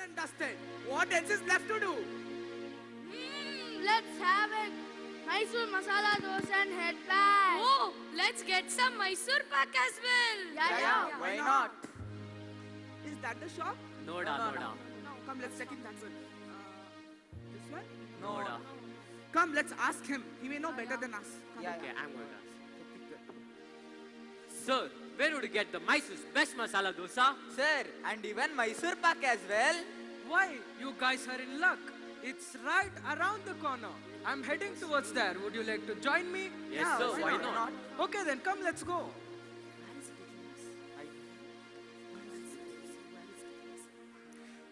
And dusted. What else is left to do? Let's have it. Mysore masala dosa and head back. Oh, let's get some Mysore pak as well. Yeah. Why not? Is that the shop? No. No. Come, let's check in that one. This one? No. Come, let's ask him. He may know better than us. Come. Okay, I'm going to ask. Sir, where would you get the Mysore's best masala dosa? Sir, and even Mysore pak as well. Why? You guys are in luck. It's right around the corner. I'm heading towards there. Would you like to join me? Yes, sir. Why not? Okay, then come, let's go.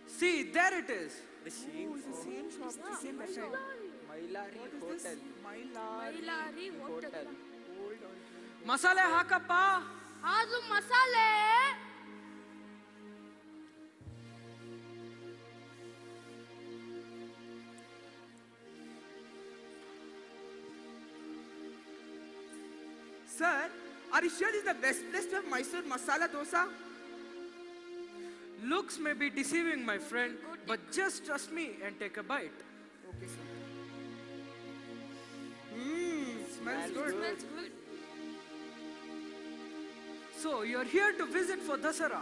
See, there it is. The same. It's the same shop, the same restaurant. Mailari What is this? Hotel. Mailari Hotel. Masale hakappa. Azu masale. Sir, are you sure this is the best place to have Mysore masala dosa? Looks may be deceiving, my friend, but just trust me and take a bite. Okay, sir. Smells good. Smells good. So you're here to visit for Dasara.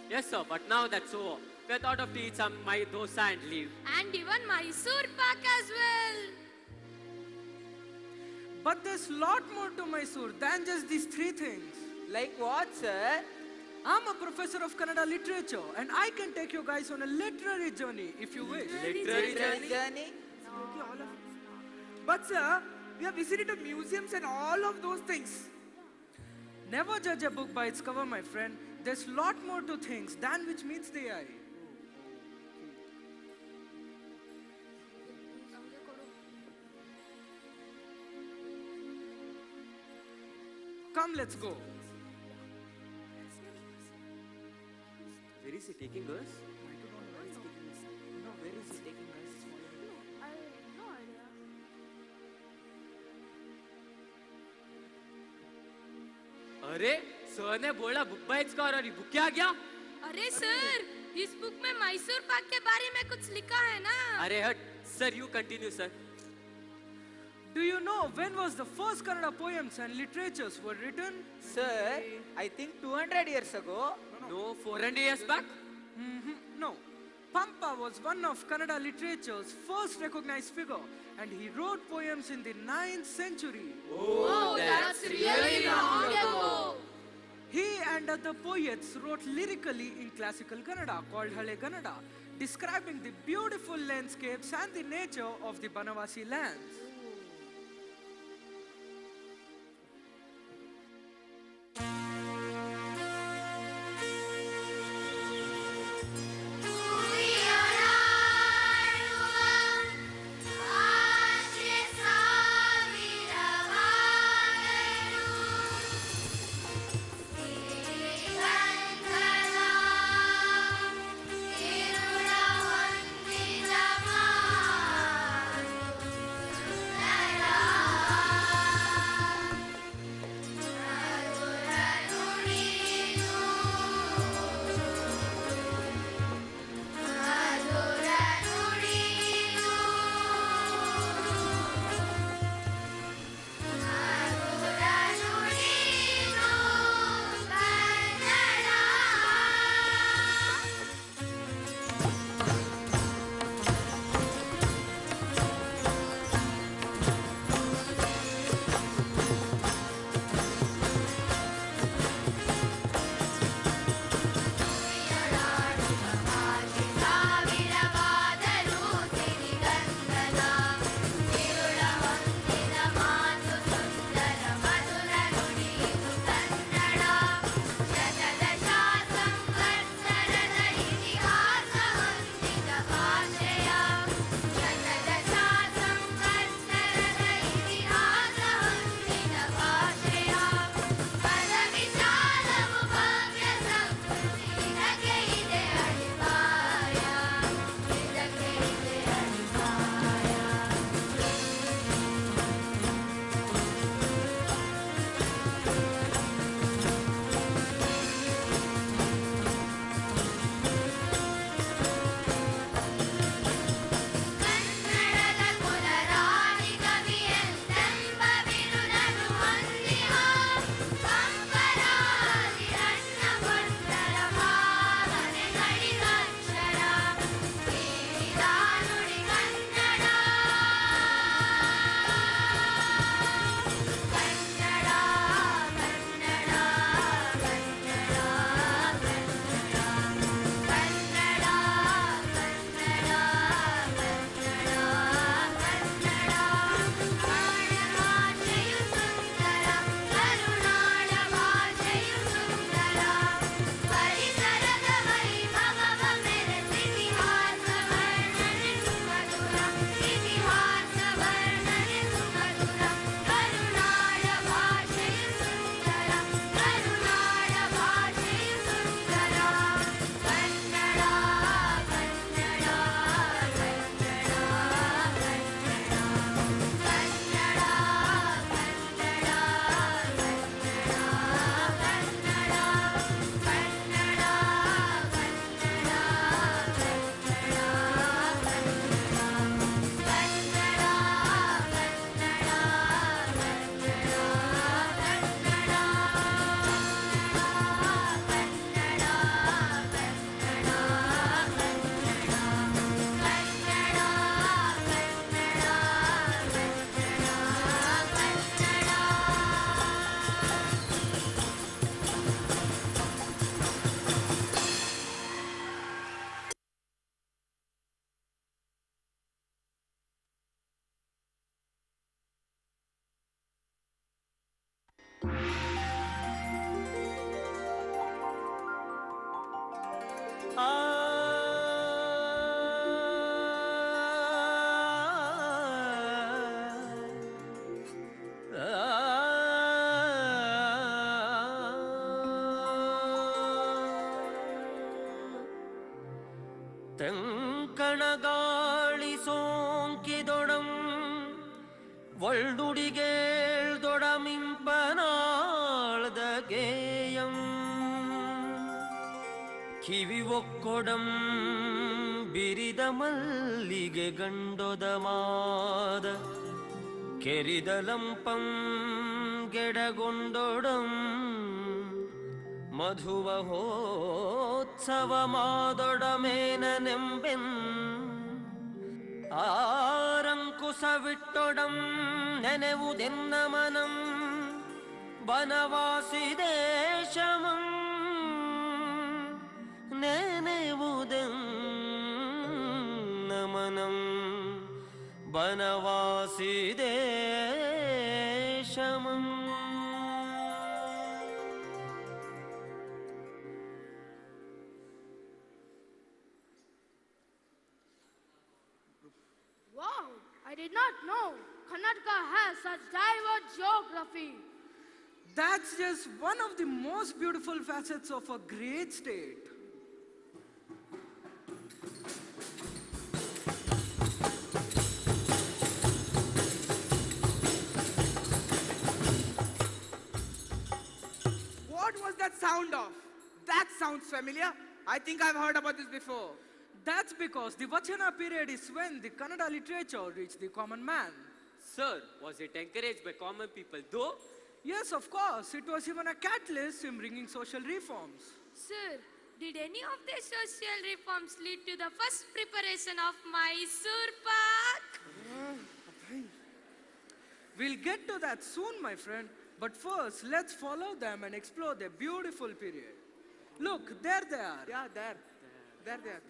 Yes, sir, but now that's over. We thought of to eat some my dosa and leave. And even Mysore pak as well. But there's lot more to Mysore than just these three things. Like what, sir? I'm a professor of Kannada literature and I can take you guys on a literary journey if you wish. Literary journey? Journey? Okay, all of us. But sir, we have visited the museums and all of those things. Never judge a book by its cover, my friend. There's lot more to things than which meets the eye. Come, let's go. Where is he taking us? No, where is he taking us? I no idea. अरे sir ने बोला book by इसका और ये book क्या आ गया? अरे sir, इस बुक में मैसूर पाक के बारे में कुछ लिखा है ना? अरे हट, sir you continue, sir. Do you know when was the first Kannada poems and literatures were written? Sir, I think 200 years ago. No, 400 years back. No. Pampa was one of Kannada literature's first recognized figure and he wrote poems in the 9th century. Oh, that's really long ago. He and other poets wrote lyrically in classical Kannada called Hale Kannada, describing the beautiful landscapes and the nature of the Banavasi lands. தெங்கணகாளி சோங்கிதொடம் வள்ளுடிகேள் தொடமிம்பனாழ்த கேயம் ಕಿವಿ ಒಕ್ಕೊಡಂ ಬಿರಿದ ಮಲ್ಲಿಗೆ ಗಂಡೊದಮಾದ ಕೆರಿದಲಂಪಂ ಗೆಡಗೊಂಡೊಡಂ ಮಧುವ ಹೋತ್ಸವ ಮಾದೊಡಮೇನೆಂಬೆನ್ ಆರಂಕುಸವಿಟ್ಟೊಡಂ ನೆನೆವುದೆನ್ನ ಮನಂ Banavasi ದೇಶಮಂ ನೆನೆವುದೆನ್ನ ಮನಂ Banavasi ದೇಶಮಂ. Wow, I did not know Karnataka has such diverse geography. That's just one of the most beautiful facets of a great state. What was that sound of? That sounds familiar. I think I've heard about this before. That's because the Vachana period is when the Kannada literature reached the common man. Sir, was it encouraged by common people though? Yes, of course. It was even a catalyst in bringing social reforms. Sir, did any of the social reforms lead to the first preparation of Mysore Pak? We'll get to that soon, my friend. But first, let's follow them and explore their beautiful period. Look, there they are. Yeah, there. There they are.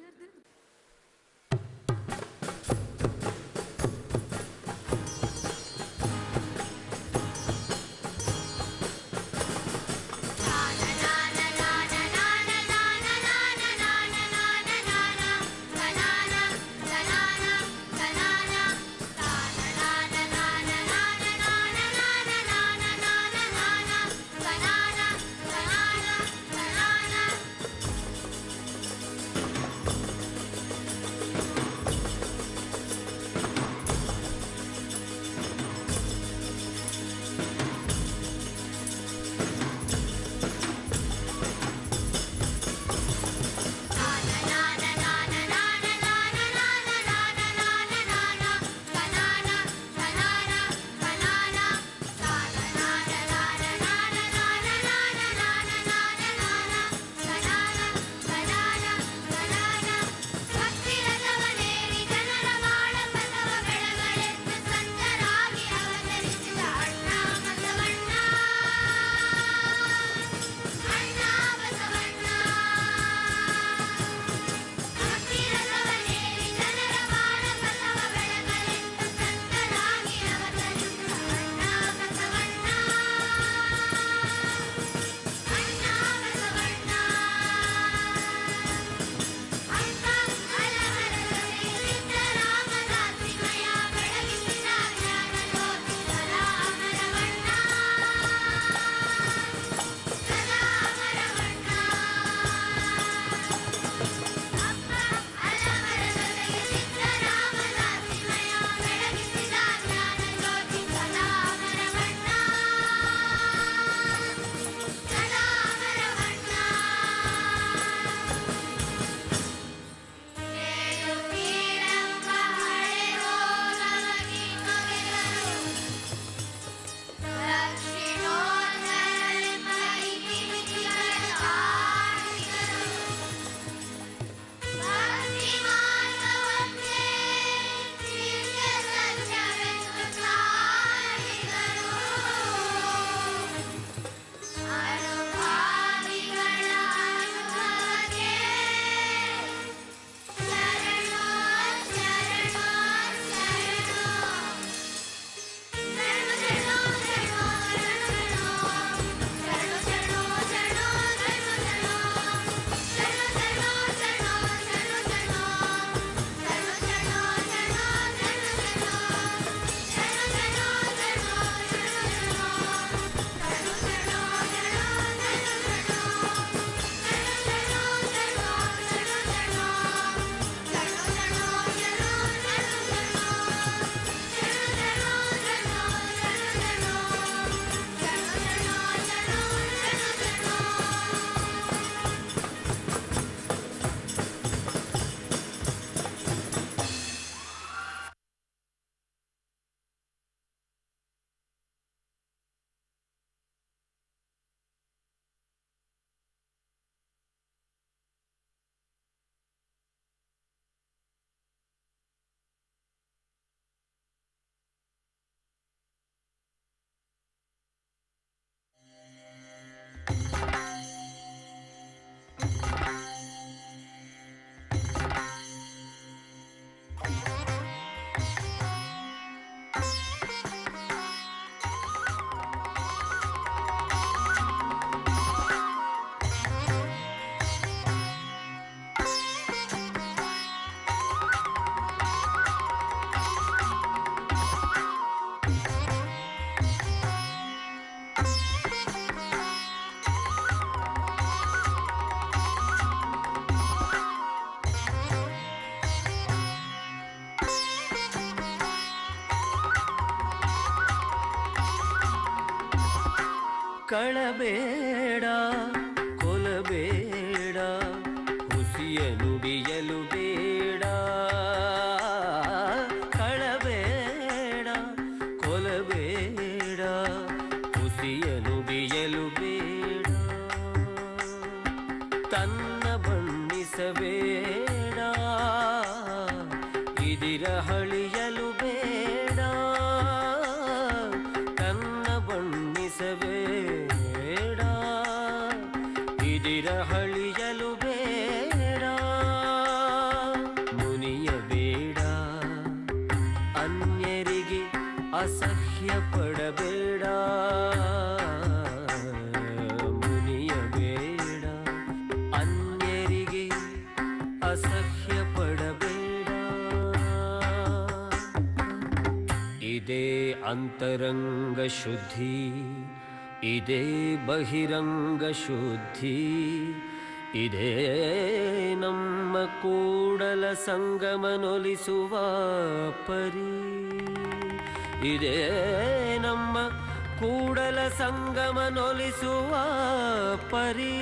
ಕಳಬೇಡ ಕೊಲಬೇಡ ಹುಸಿಯ ನುಡಿಯಲು ಬೇಡ ಕಳಬೇಡ ಕೊಲಬೇಡ ಹುಸಿಯ ನುಡಿಯಲು ಬೇಡ ತನ್ನ ಬಣ್ಣಿಸಬೇಡ ಇದಿರ ಹಳಿಯಲು ಬೇಡ ತನ್ನ ಬಣ್ಣಿಸಬೇಡ ಇದಿರ ಹಳಿಯಲು ಬೇಡ ಮುನಿಯಬೇಡ ಅನ್ಯರಿಗೆ ಅಸಹ್ಯ ಪಡಬೇಡ ಮುನಿಯಬೇಡ ಅನ್ಯರಿಗೆ ಅಸಹ್ಯ ಪಡಬೇಡ ಇದೇ ಅಂತರಂಗ ಶುದ್ಧಿ ಇದೇ ಬಹಿರಂಗ ಶುದ್ಧಿ ಇದೇ ನಮ್ಮ ಕೂಡಲ ಸಂಗಮನೊಲಿಸುವ ಪರಿ ಇದೇ ನಮ್ಮ ಕೂಡಲ ಸಂಗಮನೊಲಿಸುವ ಪರಿ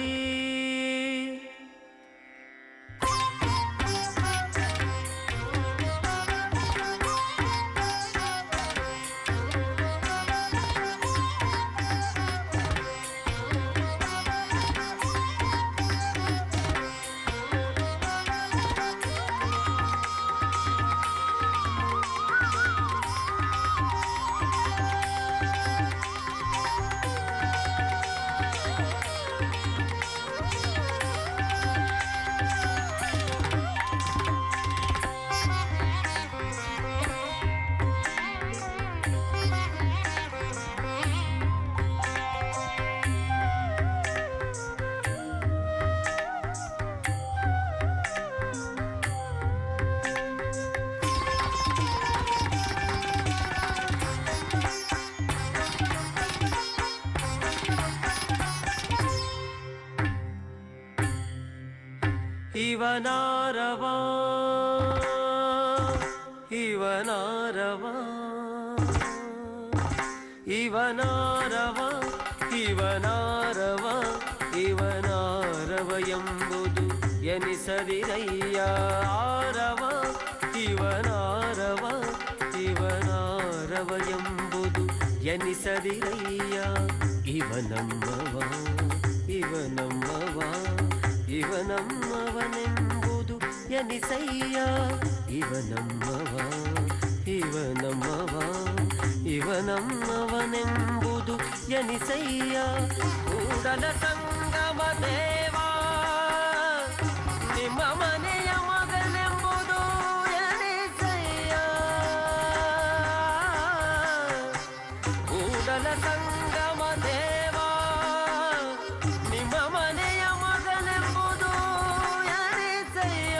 ಇವನಾರವ ಇವನಾರವ ಇವನಾರವ ಇವನಾರವ ಇವನಾರವ ಎಂಬುದು ಎನಿಸದಿರಯ್ಯ ಆರವ ಇವನಾರವ ಇವನಾರವ ಎಂಬುದು ಎನಿಸದಿರಯ್ಯ ಇವನಮ್ಮವ ಇವನಮ್ಮವ ಇವನಮ್ಮವನೆಂಬುದು ಎನಿಸಯ್ಯ ಇವನಮ್ಮವ ಇವನಮ್ಮವ ಇವನಮ್ಮವನೆಂಬುದು ಎನಿಸಯ್ಯ ಕೂಡಲ ಸಂಗಮ ದೇವಾ ನಿಮ್ಮ ಮನೆಯ ಮಗನೆಂಬುದು ಎನಿಸಯ್ಯ ಕೂಡಲ ಸಂಗಮ ದೇವಾ ನಿಮ್ಮ ಮನೆಯ ಮಗನೆಂಬುದು ಎನಿಸಯ್ಯ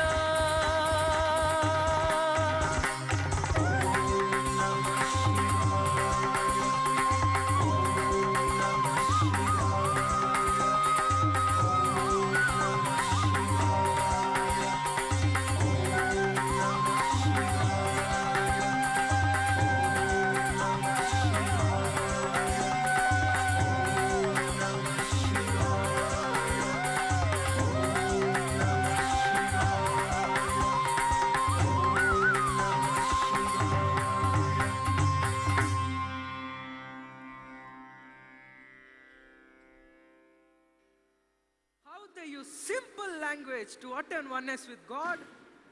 How they use simple language to attain oneness with God.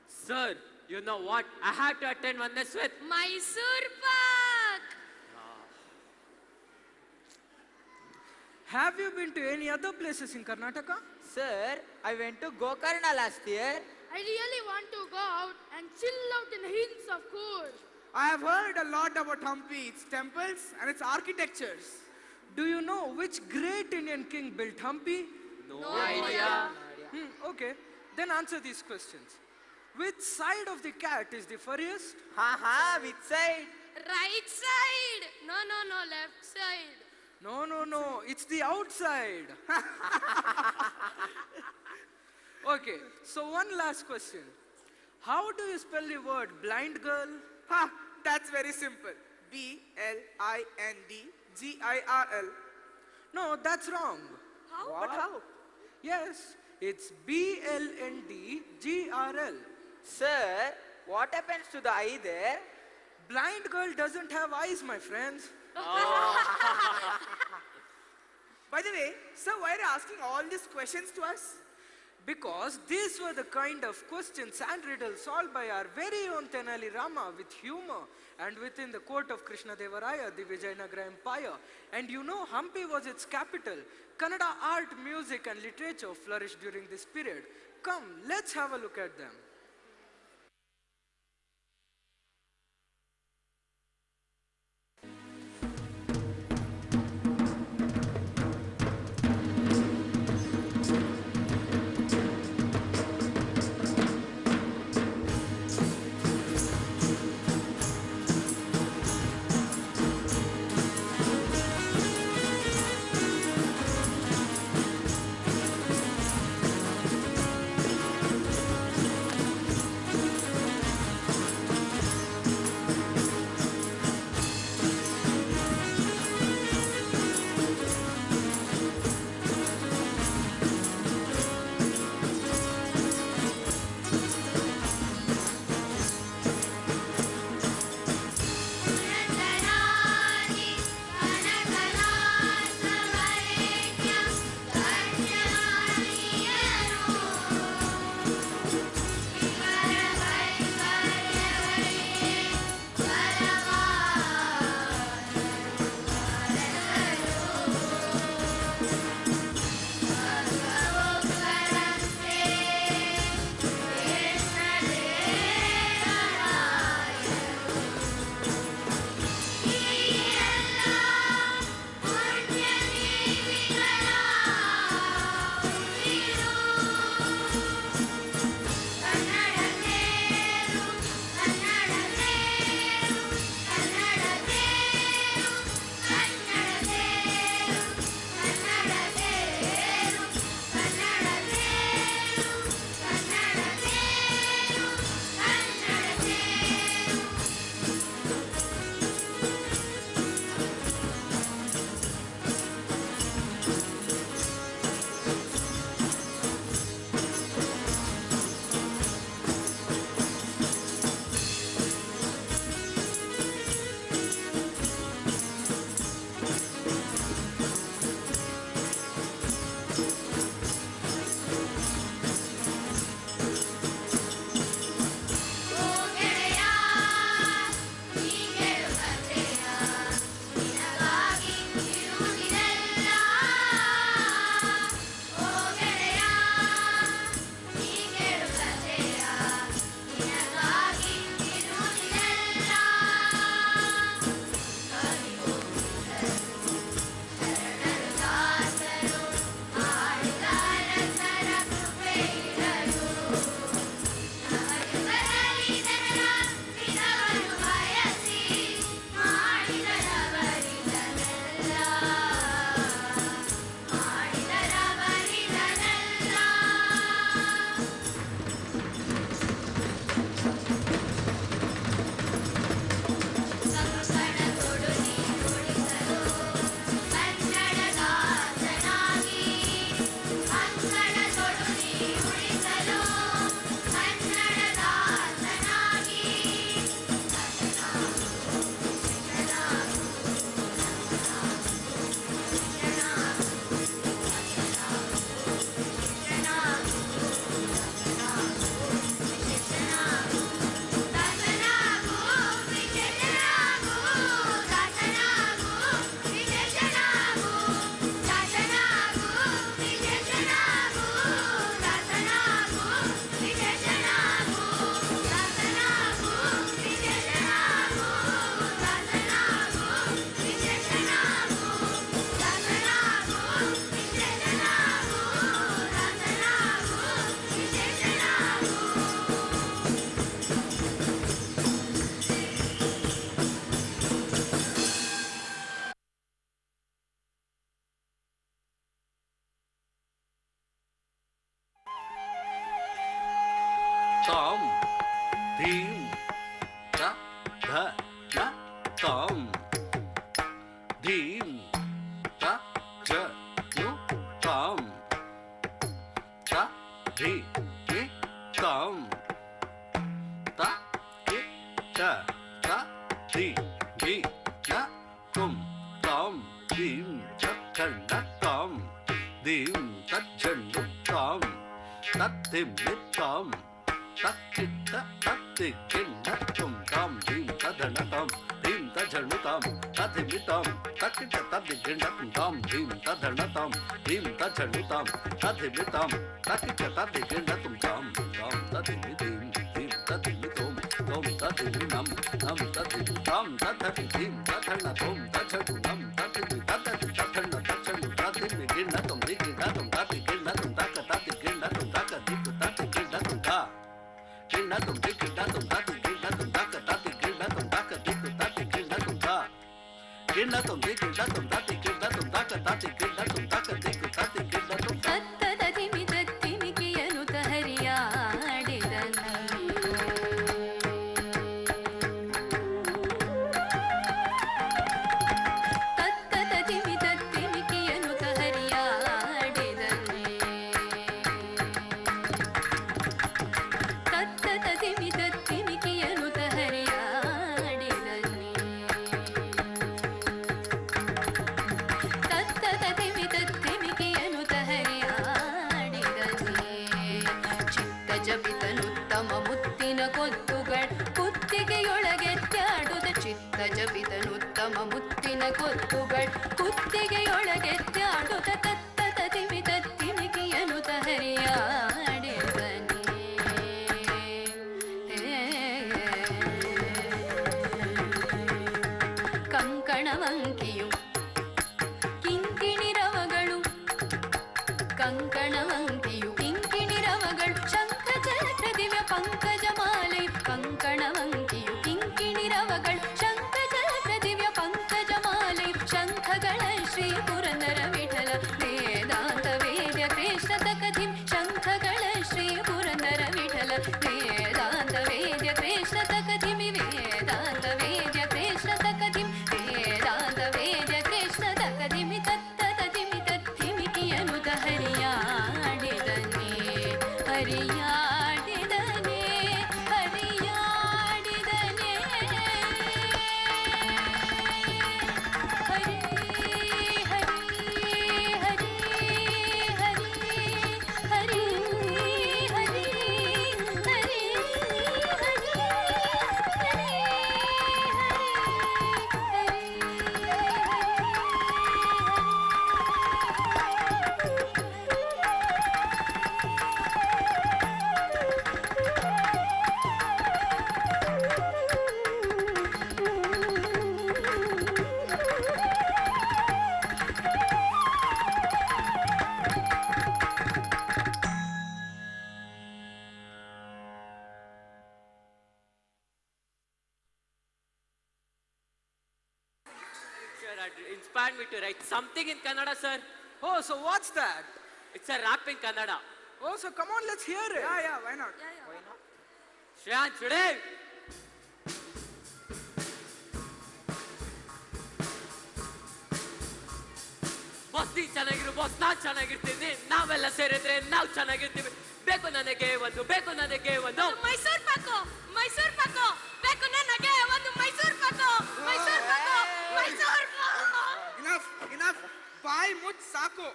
Sir, you know what? I have to attend oneness with. Mysore Pak. Have you been to any other places in Karnataka? Sir, I went to Gokarna last year. I really want to go out and chill out in the hills of Coorg. I have heard a lot about Hampi, its temples and its architectures. Do you know which great Indian king built Hampi? No idea. Okay, then answer these questions. Which side of the cat is the furriest? Ha, which side? Right side. No, left side. No, it's the outside. Okay, so one last question. How do you spell the word blind girl? Ha, that's very simple. BLINDGIRL. No, that's wrong. But how? Yes, it's BLNDGRL. Sir, what happens to the eye there? Blind girl doesn't have eyes, my friends. By the way, sir, why are you asking all these questions to us? Because these were the kind of questions and riddles solved by our very own Tenali Rama with humor and within the court of Krishnadevaraya, the Vijayanagara Empire. And you know, Hampi was its capital. Kannada art, music and literature flourished during this period. Come, let's have a look at them. Tom, Dhim, Ta, Dha, Na, Tom, Dhim, Ta, Ja, धी नी तम ता कि ता ता धी नी ना तुम तम दीम तत्कर्ण तम दीम तज्जन्नु तम तत्तिमित्तम तत्किट्ट तत्तिकिन्न तुम तम दीम तद्धनतम दीम तज्जन्नुतम तत्तिमित्तम तत्किट्ट तत्तिकिन्न तुम तम दीम तद्धनतम दीम तज्जन्नुतम तत्तिमित्तम तत्किट्ट तत्तिकिन्न तुम तम तत्तिमित्तम दीम तत्तिमित्तम तुम तत्तिमिन्नम नम तत्तिमित्तम तत्तिमित्तम तद्धनतम तज्जन्नुतम तत्तिमित्तम तद्धन्न तज्जन्नु तत्तिमित्तम तुम दिकिन्न तुम तत्तिकिन्न तुम तत्तिकिन्न तुम तत्तिकिन्न तुम ता किन्न तुम दिकिन्न तुम तत्तिकिन्न तुम तत्तिकिन्न तुम तत्तिकिन्न तुम ता किन्न तुम दिकिन्न तुम तत्तिकिन्न तुम तत्तिकिन्न तुम तत्तिकिन्न तुम ತತ್ತದತಿಮಿತತ್ತಿಮಿಕಿಯನು ತಹರಿಯಾಡಿದನು ತತ್ತದತಿಮಿತತ್ತಿಮಿಕಿಯನು ತಹರಿಯಾಡಿದನು ತತ್ತದತಿಮಿತತ್ತಿಮಿಕಿಯನು ತಹರಿಯಾಡಿದನು ತತ್ತದತಿಮಿತತ್ತಿಮಿಕಿಯನು ತಹರಿಯಾಡಿದನು ಚಿತ್ತ ಜಪಿತನುತ್ತಮ ಮುತ್ತಿನ ಕೊತ್ತುಗಳು ಕುತ್ತಿಗೆಯೊಳಗೆತ್ತಾಡುದ ಚಿತ್ತ ಜಪಿತನುತ್ತಮ ಮುತ್ತಿನ ಕೊತ್ತುಗಳು ಕುತ್ತಿಗೆಯೊಳಗೆತ್ತಾಡುದ ತತ್ತದತಿಮಿತತ್ತಿಮಿಕಿಯನು ತಹರಿಯಾಡಿದನು ಕಂಕಣವಂಕಿಯು ಕಿಂಕಿಣಿರವಗಳು ಕಂಕಣವಂಕಿಯು ಕಿಂಕಿಣಿರವಗಳು ಶಂಖ ಚಕ್ರ ದಿವ್ಯ ಪಂಕಜ ಮಾಲೆ ಕಂಕಣವಂಕಿಯು ಕಿಂಕಿಣಿರವಗಳು ಶಂಖ ಚಕ್ರ ದಿವ್ಯ ಪಂಕಜ ಮಾಲೆ ಶಂಖಗಳ ಶ್ರೀ ಪುರಂದರ ವಿಠಲ ವೇದಾಂತ ವೇದ್ಯ ಕೃಷ್ಣ ತಕಧಿಂ ಶಂಖಗಳ ಶ್ರೀ ಪುರಂದರ ವಿಠಲ ವೇದಾಂತ ವೇದ್ಯ ಕೃಷ್ಣ ತಕಧಿಮಿ ವೇದಾಂತ ವೇದ್ಯ ಕೃಷ್ಣ ತಕಧಿಂ ವೇದಾಂತ ವೇದ್ಯ ಕೃಷ್ಣ ತಕಧಿಮಿ ತತ್ತದತಿಮಿ ತತ್ತಿಮಿಕಿಯನು ಹರಿಯಾಡಿದನೆ ಹರಿಯಾಡಿದನೆ ಹರಿಯಾಡಿದನೆ ಹರಿ ಹರಿ ಹರಿ ಹರಿ ಹರಿ ಹರಿ ಹರಿ Inspired me to write something in Kannada, sir. Oh, so what's that? It's a rap in Kannada. Oh, so come on, let's hear it. Yeah, why not? Shreyans, today. Boss ನೀ ಚೆನ್ನಾಗಿರು ಬಾಸ್ ನಾನ್ ಚೆನ್ನಾಗಿರ್ತೀನಿ ನಾವೆಲ್ಲ ಸೇರಿದ್ರೆ ನಾವು ಚೆನ್ನಾಗಿರ್ತೀವಿ ಬೇಕು ನನಗೆ ಒಂದು ಮೈಸೂರ್ ಪಾಕು ಮೈಸೂರ್ ಪಾಕು ಬೇಕು ನನಗೆ ಒಂದು ಮೈಸೂರ್ ಪಾಕು ಮೈಸೂರ್ ಪಾಕು ಮೈಸೂರ್ ಪಾಕು Enough. ಬಾಯ್ ಮುಚ್ಚ ಸಾಕು.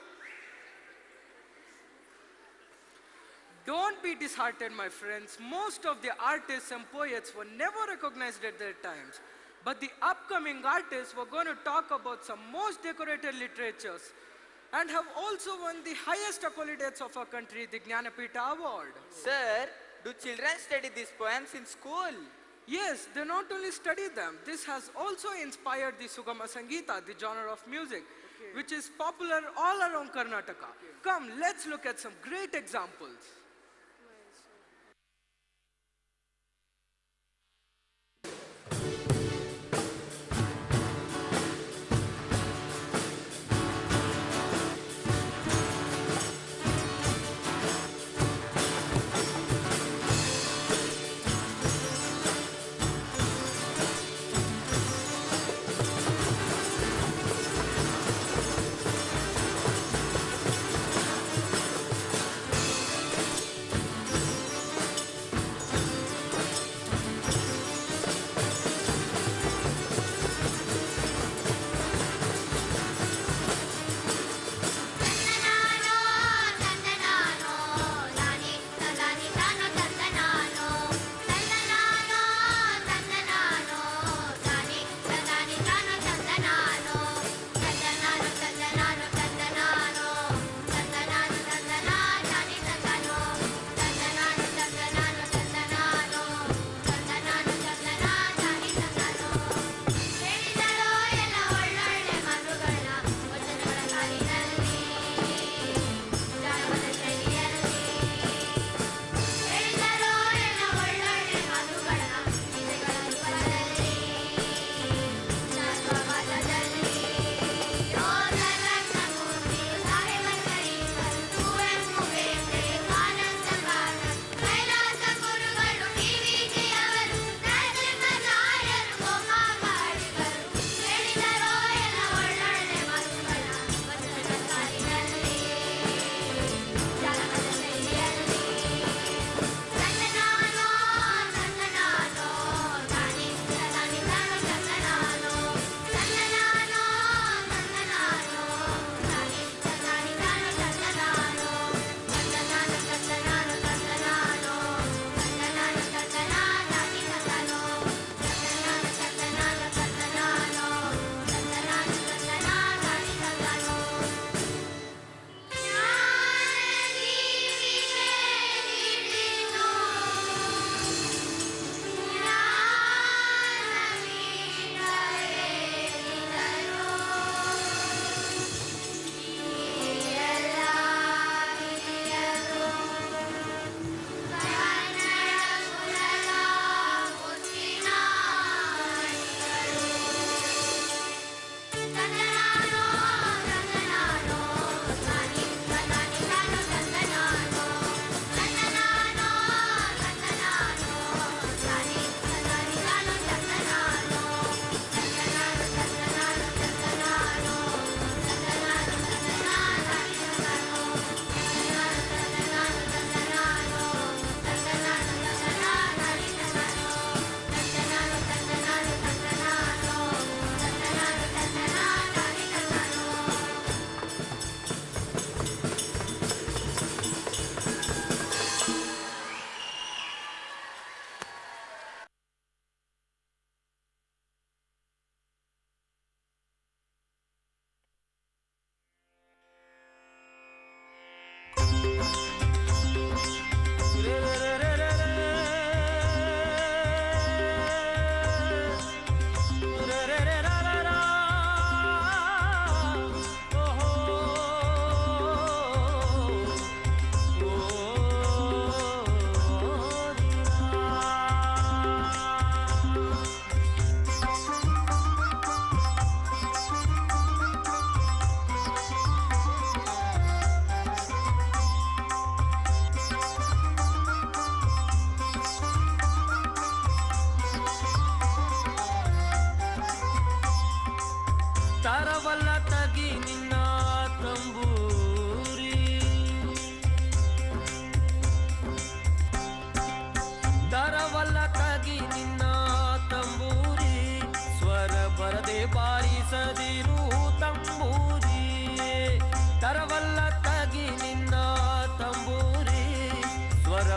Don't be disheartened, my friends. Most of the artists and poets were never recognized at their times. But the upcoming artists were going to talk about some most decorated literatures and have also won the highest accolades of our country, the Jnanapita Award. Sir, do children study these poems in school? Yes, they not only study them, this has also inspired the Sugama Sangeeta, the genre of music, which is popular all around Karnataka. Come, let's look at some great examples.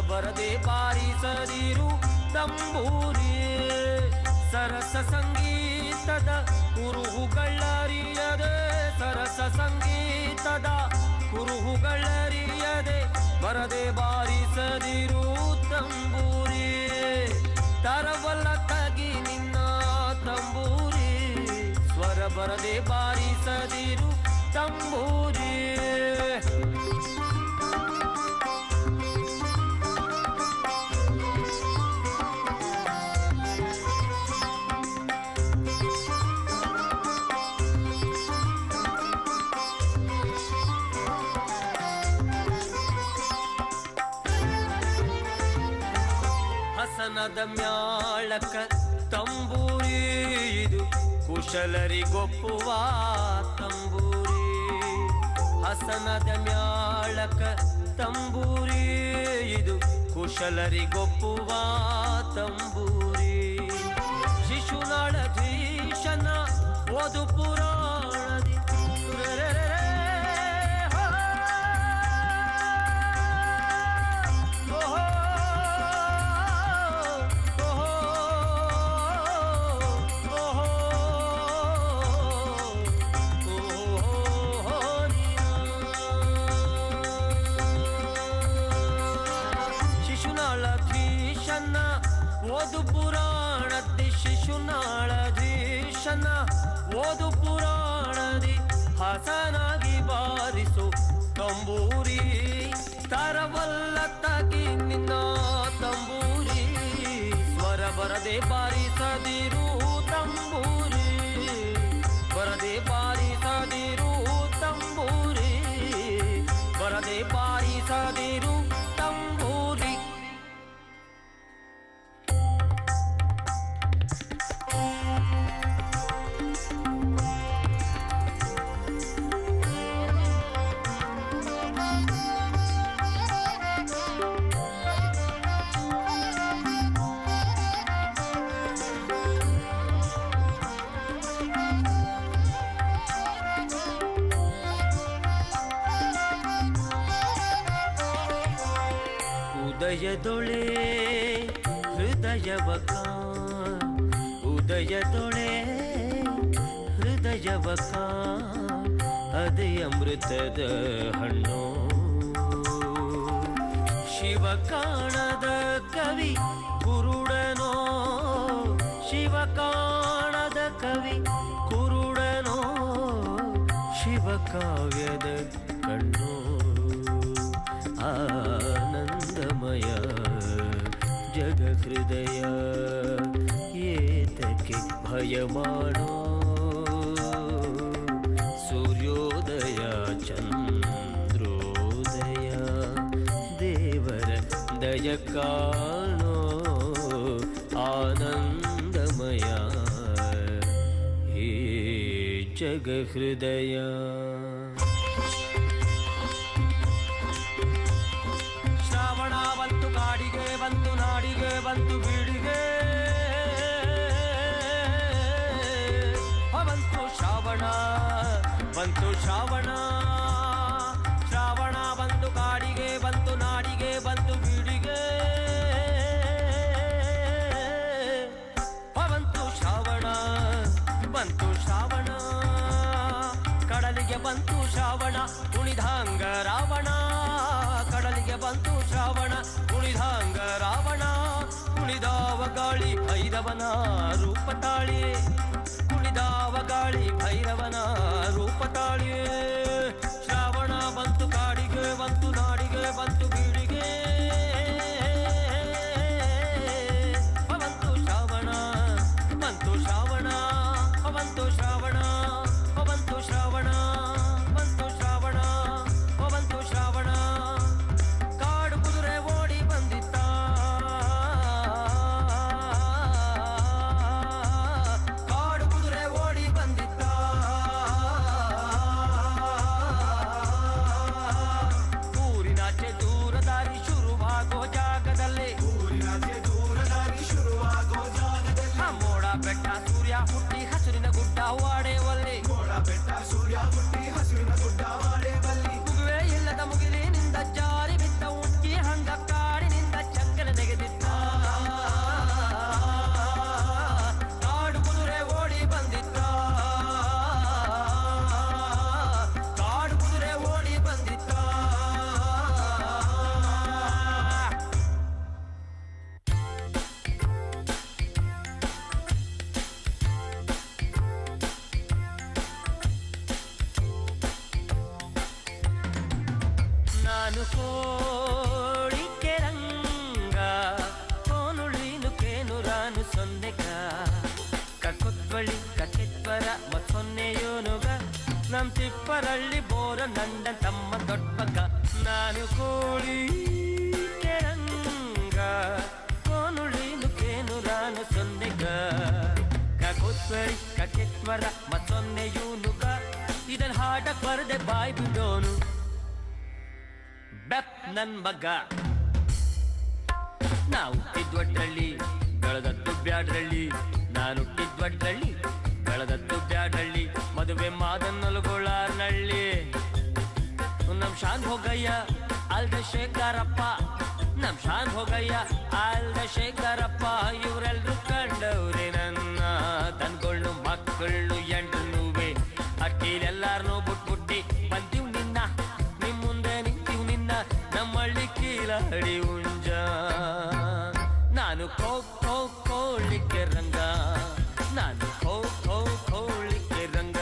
ಬರದೆ ಬಾರಿಸದಿರು ತಂಬೂರಿ ಸರಸ ಸಂಗೀತದ ಕುರುಹುಗಳರಿಯದೆ ಸರಸ ಸಂಗೀತದ ಕುರುಹುಗಳರಿಯದೆ ಬರದೆ ಬಾರಿಸದಿರು ತಂಬೂರಿ ತರವಲ್ಲ ತಗಿ ನಿನ್ನ ತಂಬೂರಿ ಸ್ವರ ಬರದೆ ಬಾರಿಸದಿರು ತಂಬೂರಿ ಹಸನದ ಮ್ಯಾಳಕ ತಂಬೂರಿ ಇದು ಕುಶಲರಿಗೊಪ್ಪುವ ತಂಬೂರಿ ಹಸನದ ಮ್ಯಾಳಕ ತಂಬೂರಿ ಇದು ಕುಶಲರಿಗೊಪ್ಪುವ ತಂಬೂರಿ ಶಿಶುನಾಳಧೀಶನ ಓದು ಪುರಾಣದಿ ಓದು ಪುರಾಣದಿ ಶಿಶುನಾಳಧೀಶನ ಓದು ಪುರಾಣದಿ ಹಸನಾಗಿ ಬಾರಿಸು ತಂಬೂರಿ ತರವಲ್ಲ ತಗಿ ನಿನ್ನ ತಂಬೂರಿ ಸ್ವರ ಬರದೆ ಬಾರಿಸದಿರು ತಂಬೂರಿ ಬರದೆ ಬಾರಿಸದಿರು ತಂಬೂರಿ ಬರದೆ ಬಾರಿಸದಿರು ತಂಬೂರಿ ಉದಯದೊಳೆ ಹೃದಯವ ಉದಯದೊಳೆ ಹೃದಯವ ಅದೇ ಅಮೃತದ ಹಣ್ಣು ಶಿವ ಕಾಣದ ಕವಿ ಕುರುಡನೋ ಶಿವ ಕಾಣದ ಕವಿ ಕುರುಡನೋ ಶಿವ ಕಾವ್ಯದ ಕಣ್ಣು ಆನಂದಮಯ ಜಗ ಹೃದಯ ಏತಕ್ಕೆ ಭಯ ಮಾಡೋ ಸೂರ್ಯೋದಯ ಚಂದ್ರೋದಯ ದೇವರ ದಯ ಕಾಣೋ ಆನಂದಮಯ ಹೇ ಜಗ ಹೃದಯ ಬಂತು ಕಾಡಿಗೆ ಬಂತು ನಾಡಿಗೆ ಬಂತು ಬೀಡಿಗೆ ಬಂತು ಶ್ರಾವಣ ಶ್ರಾವಣ ಬಂತು ಕಾಡಿಗೆ ಬಂತು ನಾಡಿಗೆ ಬಂತು ಬೀಡಿಗೆ ಬಂತು ಶ್ರಾವಣ ಕಡಲಿಗೆ ಬಂತು ಶ್ರಾವಣ ಉಳಿದಾಂಗ ರಾವಣ ಕಡಲಿಗೆ ಬಂತು ಶ್ರಾವಣ ಉಳಿದಾಂಗ ರಾವಣ ಕುಣಿದಾವ ಗಾಳಿ ಭೈರವನ ರೂಪ ತಾಳಿಯೇ ಕುಣಿದಾವ ಗಾಳಿ ಭೈರವನ ರೂಪ ತಾಳಿಯೇ ಶ್ರಾವಣ ಬಂತು ಕಾಡಿಗೆ ಬಂತು ನಾಡಿಗೆ ಬಂತು ಬೀಡಿಗೆ ಬಂತು ಶ್ರಾವಣ ಬಂತು ಶ್ರಾವಣ ಬಂತು ಶ್ರಾವಣ ಬಂತು ಶ್ರಾವಣ ಬಂತು ಶ್ರಾವಣ ಬಂತು ಶ್ರಾವಣ ಕಾಡು ಕುದುರೆ ಓಡಿ ಬಂದಿತ್ತ ಕಾಡು ಕುದುರೆ ಓಡಿ ಬಂದಿತ್ತ ಕೋಳಿಕೆ ರಂಗ ಕೋನುಳಿನು ಕೇನುರಾನು ಸೊನ್ನೆಗ ಕಕ್ಕೊತ್ವಳಿ ಕಕ್ಕೆತ್ವರ ಮತ್ತೊನ್ನೆಯೋನುಗ ನಮ್ ತಿಪ್ಪರಳ್ಳಿ ಬೋರ ನಂಡ ತಮ್ಮ ದೊಡ್ಡಗ ನಾನು ಕೋಳಿ ಕೆರಂಗ ಕೋನುಳಿನು ಕೇನುರಾನು ಸೊನ್ನೆಗ ಕಕ್ಕೊತ್ವಳಿ ಕಕ್ಕೆತ್ವರ ಮತ್ತೊನ್ನೆಯೋನುಗ ಇದನ್ ಹಾಡಕ್ ಬರದೆ ಬಾಯ್ ಬಿಡೋನು ಬೆಪ್ ನನ್ ಮಗ ನಾವು ಹುಟ್ಟಿದ್ವಡ್ರಲ್ಲಿ ಬೆಳೆದದ್ದು ಬ್ಯಾಡ್ರಳ್ಳಿ ನಾನು ಹುಟ್ಟಿದ್ವಡ್ರಲ್ಲಿ ಬೆಳೆದದ್ದು ಬ್ಯಾಡ್ರಳ್ಳಿ ಮದುವೆ ಮಾದನ್ನಲ್ಗೊಳ್ಳಾರ್ನಳ್ಳಿ ನಮ್ ಶಾನ್ ಹೋಗಯ್ಯ ಅಲ್ದ ಶೇಖರಪ್ಪ ನಮ್ ಶಾನ್ ಹೋಗಯ್ಯ ಅಲ್ದ ಶೇಖರಪ್ಪ ಇವರೆಲ್ರು ಕಂಡವ್ರೆ ನನ್ನ ತನ್ಗೊಳ್ಳು ಮಕ್ಕಳು ಎಂಟು ನೂವೆ ಅಕ್ಕಿಲೆಲ್ಲಾರನೂ ಬುಟ್ಬುಟ್ಟಿ ಬಂತೀವ್ ನಿನ್ನ ನಿಮ್ ಮುಂದೆ ನಿಂತೀವ್ ನಿನ್ನ ನಮ್ಮಳ್ಳಿ ಕೀಲಾಡಿ ಉಂಜ ನಾನು ಕೋಳಿಕೆ ರಂಗ ನಾನು ಕೋಳಿಕೆ ರಂಗ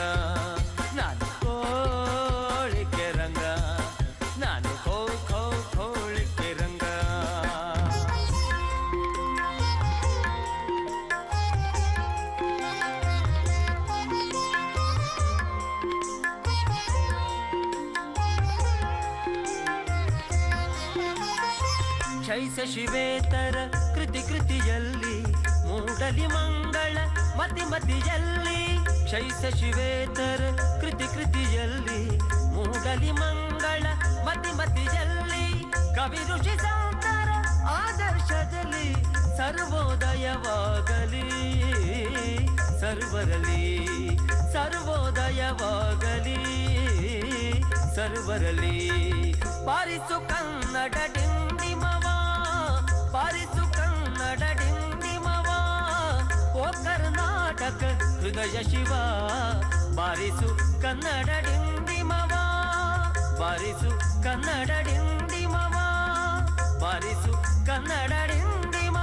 ನಾನು ಕೋಳಿಕೆ ರಂಗ ನಾನು ಕೋಳಿಕೆ ರಂಗ ಶೈಸ ಶಿವೇತರ ಕೃತಿಯಲ್ಲಿ ಮೂಡಲಿ ಮಂಗಳ ಮತಿಯಲ್ಲಿ ಶೈಸ ಶಿವೇತರ ಕೃತಿಯಲ್ಲಿ ಮೂಡಲಿ ಮಂಗಳ ಮತಿಯಲ್ಲಿ ಕವಿ ಋಷಿ ಸಂತರ ಆದರ್ಶದಲ್ಲಿ ಸರ್ವೋದಯವಾಗಲಿ ಸರ್ವರಲಿ ಸರ್ವೋದಯವಾಗಲಿ ಸರ್ವರಲಿ ಪಾರಿಸು ಕನ್ನಡ ಡಿಂಡಿಮವ ಪಾರಿಸು ಕನ್ನಡ ಡಿಂಡಿಮವ ಓ ಕರ್ನಾಟಕ ಹೃದಯ ಶಿವ ಬಾರಿಸು ಕನ್ನಡ ಡಿಂಡಿಮವ ಬಾರಿಸು ಕನ್ನಡ ಡಿಂಡಿಮವ ಬಾರಿಸು ಕನ್ನಡ ಡಿಂಡಿಮವ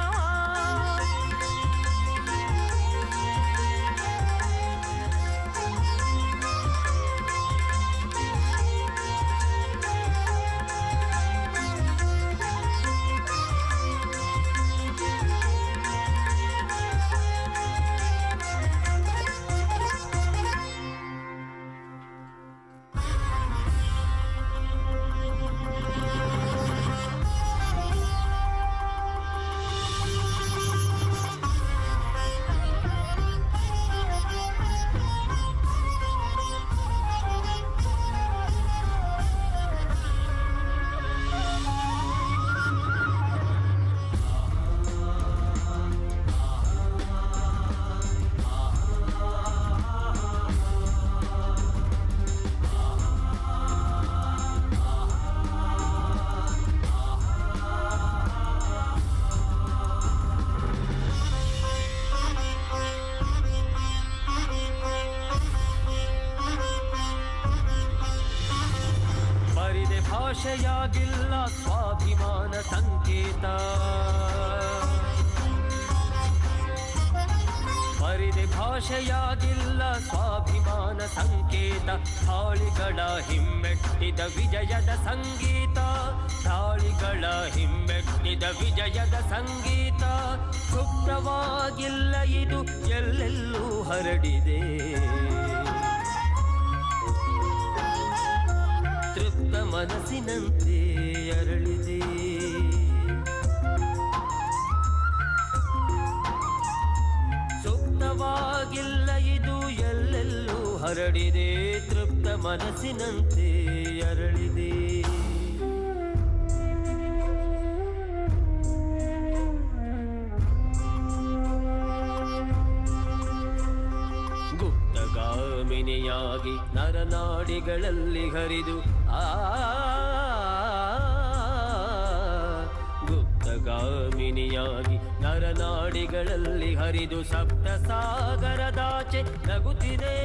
ಭಾಷೆಯಾಗಿಲ್ಲ ಸ್ವಾಭಿಮಾನ ಸಂಕೇತ ಬರಿದೆ ಭಾಷೆಯಾಗಿಲ್ಲ ಸ್ವಾಭಿಮಾನ ಸಂಕೇತ ತಾಳಿಗಳ ಹಿಮ್ಮೆಟ್ಟಿದ ವಿಜಯದ ಸಂಗೀತ ತಾಳಿಗಳ ಹಿಮ್ಮೆಟ್ಟಿದ ವಿಜಯದ ಸಂಗೀತ ಸುಪ್ತವಾಗಿಲ್ಲ ಇದು ಎಲ್ಲೆಲ್ಲೂ ಹರಡಿದೆ ತೃಪ್ತ ಮನಸ್ಸಿನಂತೆ ಅರಳಿದೆ ಸುಪ್ತವಾಗಿಲ್ಲ ಇದು ಎಲ್ಲೆಲ್ಲೂ ಹರಡಿದೆ ತೃಪ್ತ ಮನಸ್ಸಿನಂತೆ ಅರಳಿದೆ ಗುಪ್ತಗಾಮಿನಿಯಾಗಿ ನರನಾಡಿಗಳಲ್ಲಿ ಹರಿದು ಗುಪ್ತಗಾಮಿನಿಯಾಗಿ ನರನಾಡಿಗಳಲ್ಲಿ ಹರಿದು ಸಪ್ತ ಸಾಗರದಾಚೆ ನಗುತ್ತಿದೆ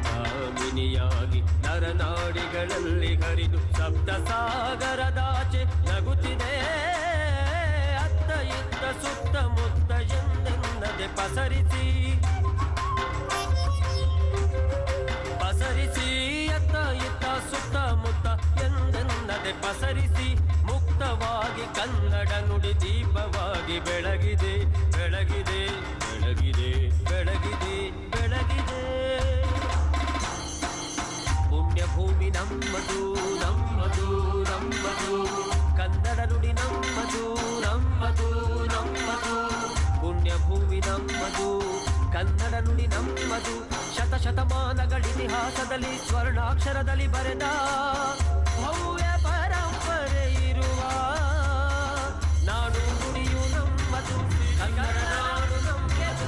ಗುಪ್ತಗಾಮಿನಿಯಾಗಿ ನರನಾಡಿಗಳಲ್ಲಿ ಹರಿದು ಸಪ್ತ ಸಾಗರದಾಚೆ ನಗುತ್ತಿದೆ ಅತ್ತ ಇತ್ತ ಸುತ್ತಮುತ್ತ ಎಂದೆನ್ನದೆ ಪಸರಿಸಿ ಬೆಳಗಿ ಬೆಳಗಿದೆ ಬೆಳಗಿದೆ ಬೆಳಗಿದೆ ಬೆಳಗಿದೆ ಬೆಳಗಿದೆ ಪುಣ್ಯಭೂಮಿ ನಮ್ಮದು ನಮ್ಮದು ನಮ್ಮದು ಕನ್ನಡ ನುಡಿ ನಮ್ಮದು ನಮ್ಮದು ನಮ್ಮದು ಪುಣ್ಯಭೂಮಿ ನಮ್ಮದು ಕನ್ನಡ ನುಡಿ ನಮ್ಮದು ಶತಶತಮಾನಗಳಿತಿಹಾಸದಲ್ಲಿ ಸ್ವರ್ಣಾಕ್ಷರದಲ್ಲಿ ಬರೆದ ಭವ್ಯ ಪರಂಪರೆ ಇರುವ ನಾಡು ನುಡಿಯು ನಮ್ಮದು ಕನ್ನಡ ನಾಡು ನಮ್ಮದು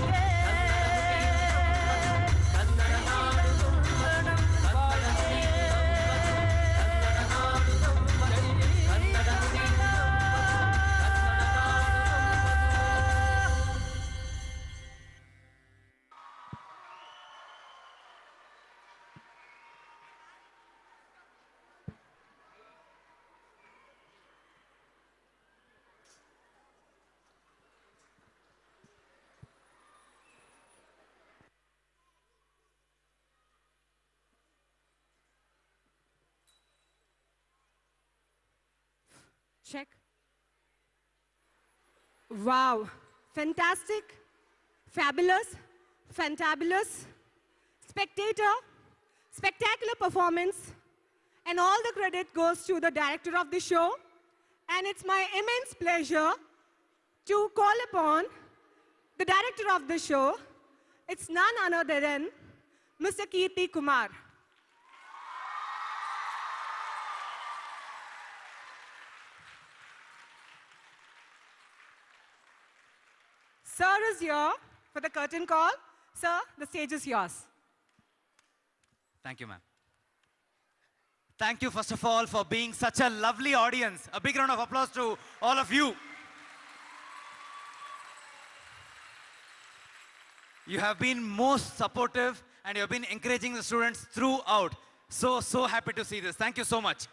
ಕನ್ನಡ ನಾಡು ನಮ್ಮದು ಕನ್ನಡ ನಾಡು ನಮ್ಮದು ಕನ್ನಡ ನುಡಿ Check. Wow. Fantastic. Fabulous. Fantabulous. Spectator. Spectacular performance. And all the credit goes to the director of the show. And it's my immense pleasure to call upon the director of the show. It's none other than Mr. Kirti Kumar. Sir is here for the curtain call. Sir, the stage is yours. Thank you, ma'am. Thank you, first of all, for being such a lovely audience. A big round of applause to all of you. You have been most supportive and you have been encouraging the students throughout. So happy to see this. Thank you so much.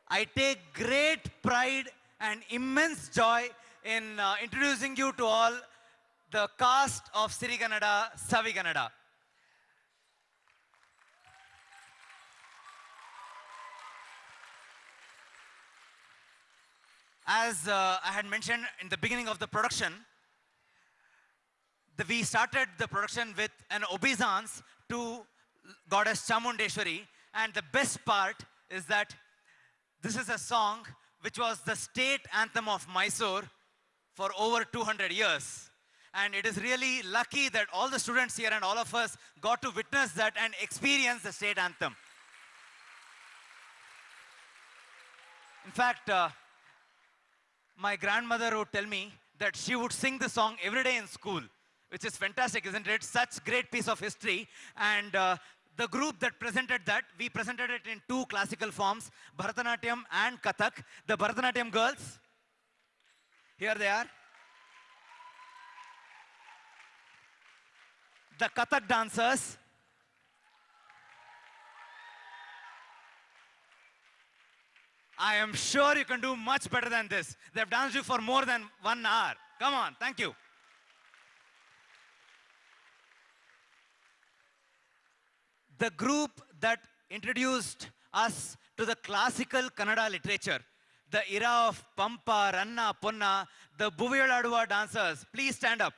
I take great pride and immense joy in introducing you to all the cast of Siriganada, Saviganada. As I had mentioned in the beginning of the production, we started the production with an obeisance to Goddess Chamundeshwari, and the best part is that this is a song which was the state anthem of Mysore for over 200 years. And it is really lucky that all the students here and all of us got to witness that and experience the state anthem. In fact, my grandmother would tell me that she would sing the song every day in school, which is fantastic, isn't it? Such great piece of history. And the group that presented that, we presented it in two classical forms, Bharatanatyam and Kathak. The Bharatanatyam girls, here they are. The Kathak dancers. I am sure you can do much better than this. They've danced you for more than 1 hour. Come on, thank you. The group that introduced us to the classical Kannada literature, the era of Pampa, Ranna, Ponna, the Buviyaladuva dancers, please stand up.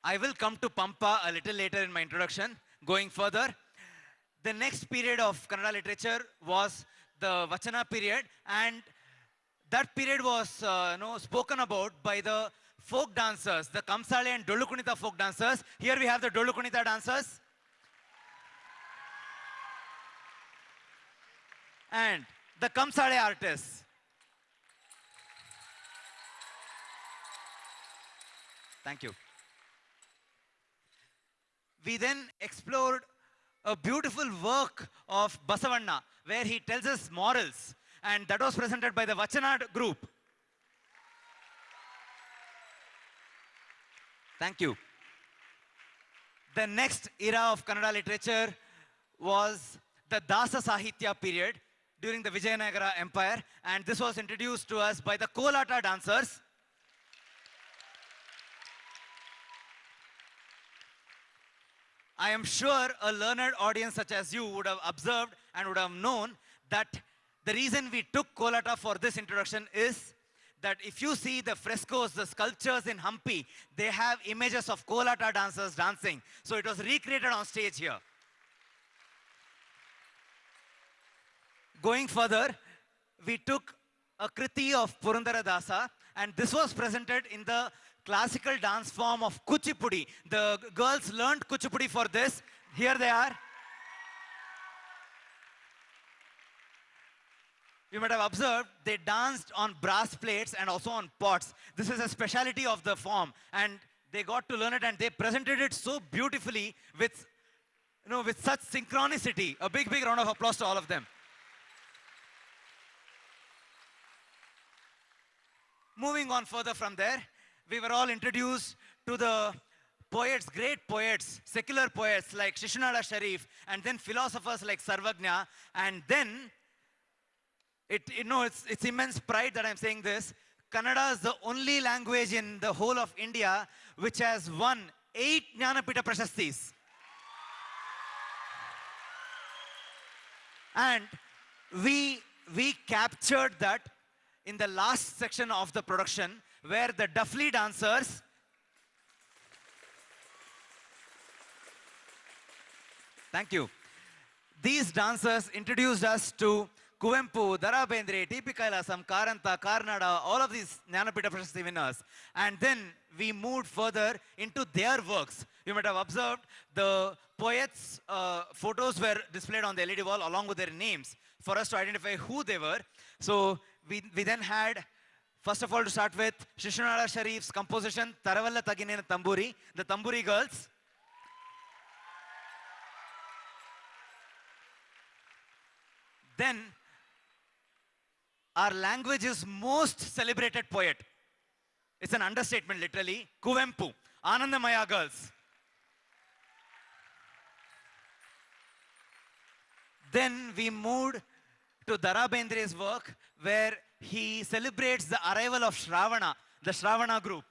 I will come to Pampa a little later in my introduction. Going further, the next period of Kannada literature was the Vachana period, and that period was spoken about by the folk dancers, the Kamsale and Dollu Kunita folk dancers. Here we have the Dollu Kunita dancers. And the Kamsale artists. Thank you. We then explored a beautiful work of Basavanna, where he tells us morals. And that was presented by the Vachana group. Thank you. The next era of Kannada literature was the Dasa Sahitya period during the Vijayanagara Empire. And this was introduced to us by the Kolata dancers. I am sure a learned audience such as you would have observed and would have known that the reason we took Kolata for this introduction is that if you see the frescoes, the sculptures in Hampi, they have images of Kolata dancers dancing. So it was recreated on stage here. Going further, we took a Kriti of Purandara Dasa, and this was presented in the classical dance form of Kuchipudi. The girls learned Kuchipudi for this. Here they are. You might have observed they danced on brass plates and also on pots. This is a speciality of the form, and they got to learn it, and they presented it so beautifully with, with such synchronicity. A big, big round of applause to all of them. Moving on further from there, we were all introduced to the poets, great poets, secular poets like Shishnala Sharif, and then philosophers like Sarvagna, and then, it's immense pride that I'm saying this. Kannada is the only language in the whole of India which has won 8 Jnanapita Prashastis. And we captured that in the last section of the production, where the Duffly dancers thank you. These dancers introduced us to Kuvempu, Dara Bendre, T.P. Kailasam, Karanta, Karnada, all of these Jnanapita Prashasti winners. And then we moved further into their works. You might have observed the poets' photos were displayed on the LED wall along with their names for us to identify who they were. So we then had, first of all, to start with, Shishnala Sharif's composition, Taravalla Taginena Tamburi, the Tamburi girls. Then, our language's most celebrated poet. It's an understatement, literally. Kuvempu, Anandamaya girls. Then we moved to Dara Bendre's work, where he celebrates the arrival of Shravana, the Shravana group.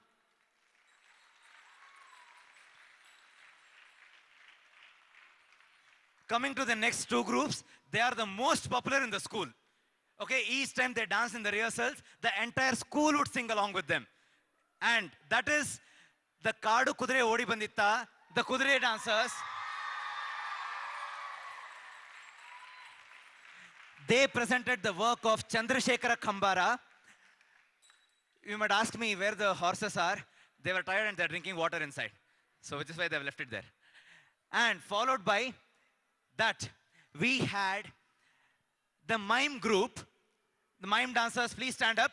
Coming to the next two groups, they are the most popular in the school. Okay, each time they dance in the rehearsals, the entire school would sing along with them. And that is the Kadu Kudre Odi Banditta, the Kudre dancers. They presented the work of Chandrasekhara Khambara. You might ask me where the horses are. They were tired and they're drinking water inside. So which is why they've left it there. And followed by that, we had the mime group. The mime dancers, please stand up.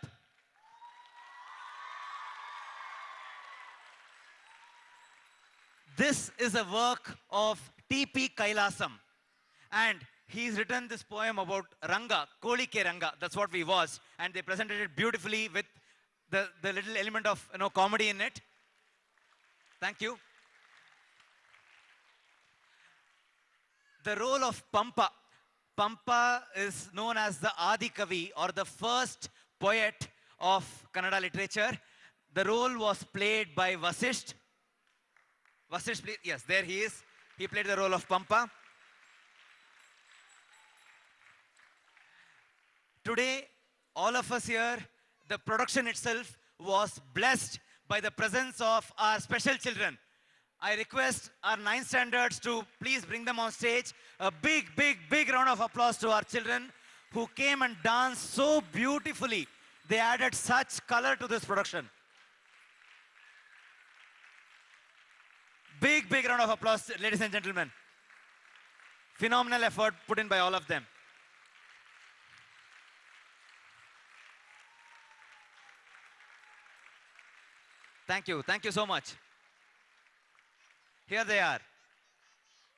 This is a work of T.P. Kailasam. And he's written this poem about Ranga, Kolike Ranga. That's what we watched. And they presented it beautifully with the little element of comedy in it. Thank you. The role of Pampa. Pampa is known as the Adi Kavi, or the first poet of Kannada literature. The role was played by Vasisht. Vasisht, please. Yes, there he is. He played the role of Pampa. Today, all of us here, the production itself was blessed by the presence of our special children. I request our 9th standards to please bring them on stage. A big, big, big round of applause to our children who came and danced so beautifully. They added such color to this production. Big, big round of applause, ladies and gentlemen. Phenomenal effort put in by all of them. Thank you. Thank you so much. Here they are,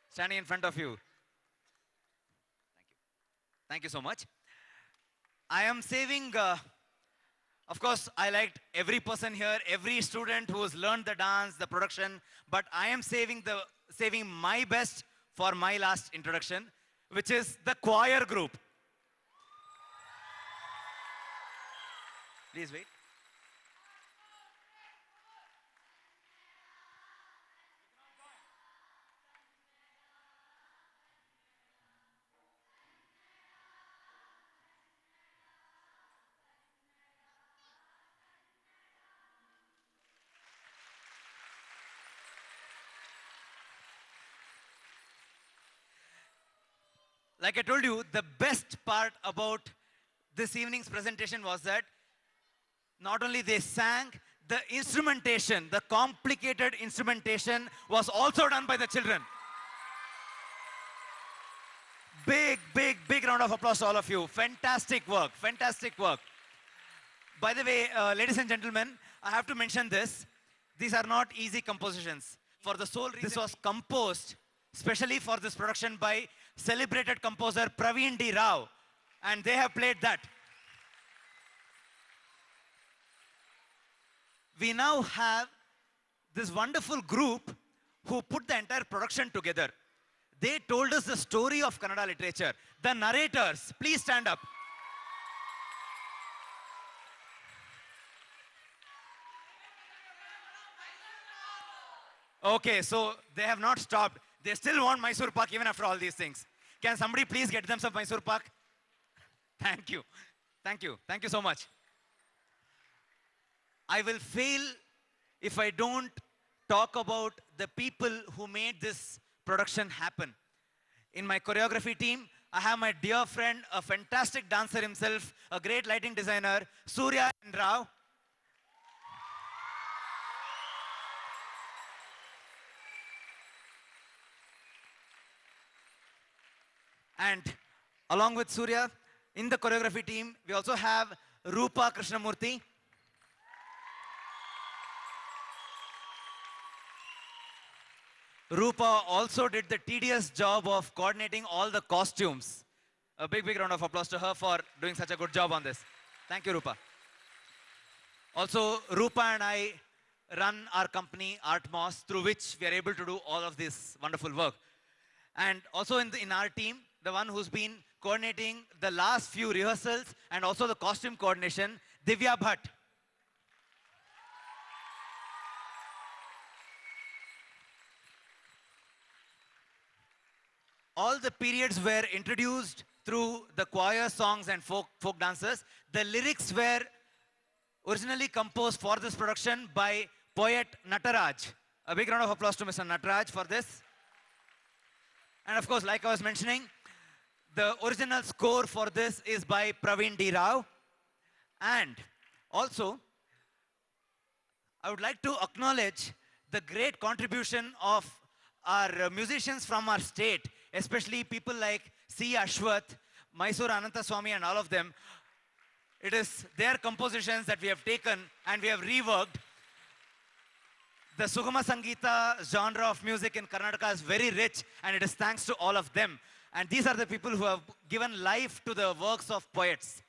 standing in front of you. Thank you so much. I am saving, of course, I liked every person here, every student who has learned the dance, the production, but I am saving my best for my last introduction, which is the choir group. Please wait. like I told you, the best part about this evening's presentation was that not only they sang, the instrumentation, the complicated instrumentation was also done by the children. Big, big, big round of applause to all of you. Fantastic work, fantastic work. By the way, ladies and gentlemen, I have to mention this. These are not easy compositions. For the sole reason, this was composed specially for this production by celebrated composer Praveen D. Rao. And they have played that. We now have this wonderful group who put the entire production together. They told us the story of Kannada literature. The narrators, please stand up. Okay, so they have not stopped. They still want Mysore Pak even after all these things. Can somebody please get them some Mysore Pak? Thank you. Thank you. Thank you so much. I will fail if I don't talk about the people who made this production happen. In my choreography team, I have my dear friend, a fantastic dancer himself, a great lighting designer, Surya and Rao. And along with Surya, in the choreography team, we also have Rupa Krishnamurthy. Rupa also did the tedious job of coordinating all the costumes. A big, big round of applause to her for doing such a good job on this. Thank you, Rupa. Also, Rupa and I run our company, Artmos, through which we are able to do all of this wonderful work. And also in our team, the one who's been coordinating the last few rehearsals and also the costume coordination, Divya Bhatt. All the periods were introduced through the choir songs and folk dances. The lyrics were originally composed for this production by poet Nataraj. A big round of applause to Mr. Nataraj for this. And of course, like I was mentioning, the original score for this is by Praveen D. Rao. And also, I would like to acknowledge the great contribution of our musicians from our state, especially people like C. Ashwath, Mysore Ananthaswamy and all of them. It is their compositions that we have taken and we have reworked. The Sugama Sangeeta genre of music in Karnataka is very rich, and it is thanks to all of them. And these are the people who have given life to the works of poets.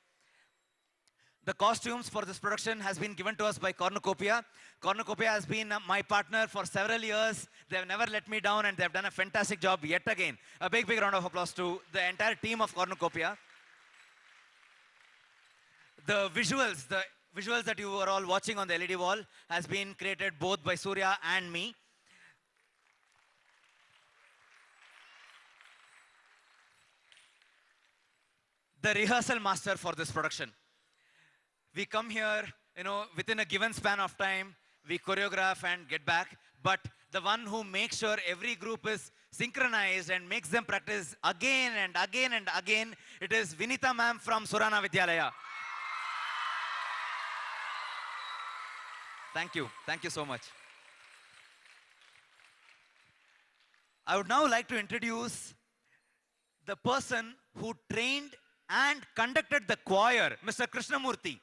The costumes for this production has been given to us by Cornucopia. Cornucopia has been my partner for several years. They have never let me down, and they have done a fantastic job yet again. A big, big round of applause to the entire team of Cornucopia. The visuals that you are all watching on the LED wall has been created both by Surya and me. The rehearsal master for this production. We come here, within a given span of time, we choreograph and get back. But the one who makes sure every group is synchronized and makes them practice again and again and again, it is Vinita ma'am from Surana Vidyalaya. Thank you. Thank you so much. I would now like to introduce the person who trained and conducted the choir, Mr. Krishnamurthy.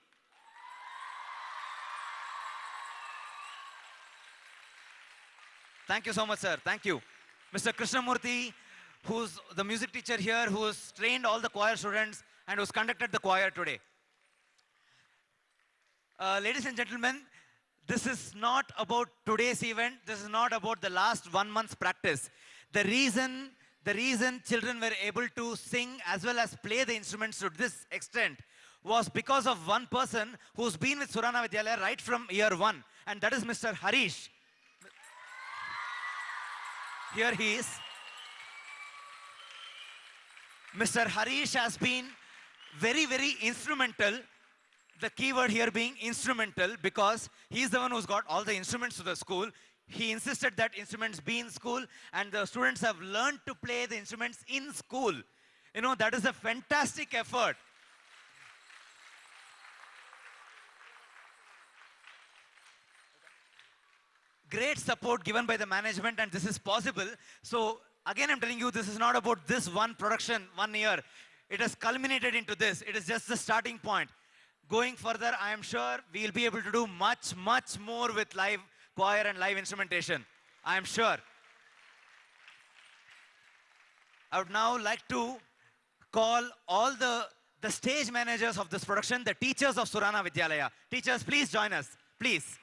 Thank you so much, sir. Thank you. Mr. Krishnamurthy, who's the music teacher here, who's trained all the choir students and who's conducted the choir today. Ladies and gentlemen, this is not about today's event. This is not about the last 1 month's practice. The reason children were able to sing as well as play the instruments to this extent was because of one person who's been with Surana Vidyalaya right from year 1, and that is Mr. Harish. Here he is. Mr. Harish has been very, very instrumental. The key word here being instrumental, because he's the one who's got all the instruments to the school. He insisted that instruments be in school, and the students have learned to play the instruments in school. You know, that is a fantastic effort. Great support given by the management, and this is possible. So again, I'm telling you, this is not about this one production, 1 year. It has culminated into this. It is just the starting point. Going further, I am sure we'll be able to do much, much more with live choir and live instrumentation. I am sure. I would now like to call all the stage managers of this production, the teachers of Surana Vidyalaya. Teachers, please join us, please.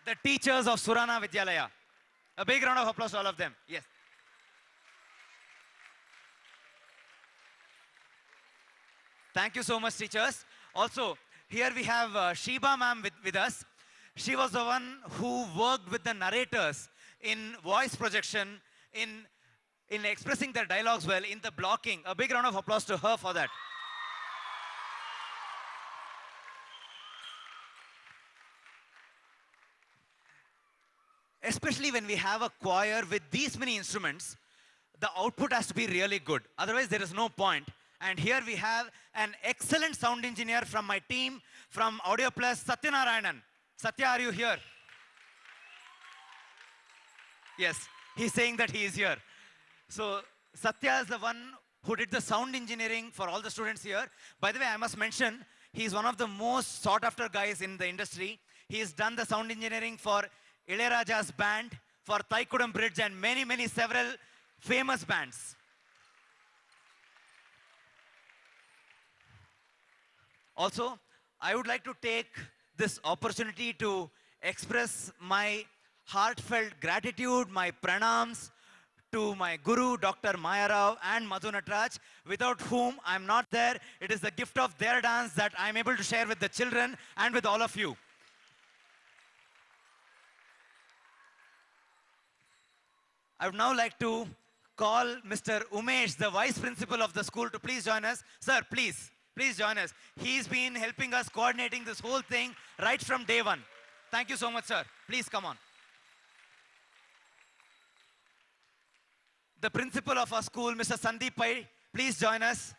The teachers of Surana Vidyalaya. A big round of applause to all of them. Yes. Thank you so much, teachers. Also, here we have Sheba ma'am with us. She was the one who worked with the narrators in voice projection, in expressing their dialogues well, in the blocking. A big round of applause to her for that. Especially when we have a choir with these many instruments, the output has to be really good. Otherwise, there is no point. And here we have an excellent sound engineer from my team, from Audio Plus, Satyanarayanan. Satya, are you here? Yes, he's saying that he is here. So Satya is the one who did the sound engineering for all the students here. By the way, I must mention, he's one of the most sought after guys in the industry. He's done the sound engineering for Ilayaraja's band, for Thaikudam Bridge, and many, several famous bands. Also, I would like to take this opportunity to express my heartfelt gratitude, my pranams to my guru, Dr. Maya Rao and Madhu Natraj, without whom I'm not there. It is the gift of their dance that I'm able to share with the children and with all of you. I would now like to call Mr. Umesh, the Vice Principal of the school, to please join us. Sir, please join us. He's been helping us coordinating this whole thing right from day one. Thank you so much, sir. Please come on. The principal of our school, Mr. Sandeep Pai, please join us.